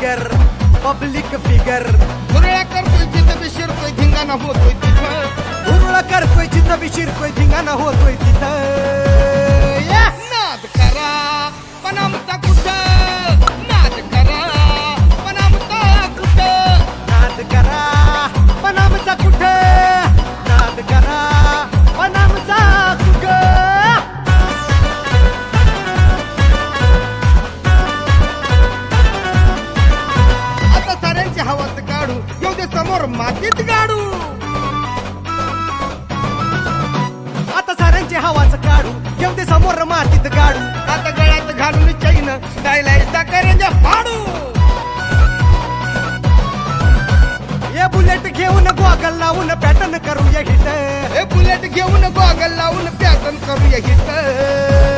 figure public figure धुरळा करतोय जिथं बी शिरतोय धिंगाणा होतोय तिथं धुरळा करतोय जिथं बी शिरतोय धिंगाणा होतोय तिथं नाद करा पण आमचा कुठं नाद करा पण आमचा कुठं नाद करा पण आमचा कुठं नाद करा पण आमचा कुठं आता साऱ्यांची हवाच काढू येऊ दे समोर मातीत गाडू आता साऱ्यांची हवाच काढू येऊ दे समोर मातीत गाडू आता गळ्यात घालून चैन गायला साखरेंच्या फाडू हे बुलेट घेऊन गॉगल लावून पॅटर्न करूया हिट हे बुलेट घेऊन गॉगल लावून पॅटर्न करूया हिट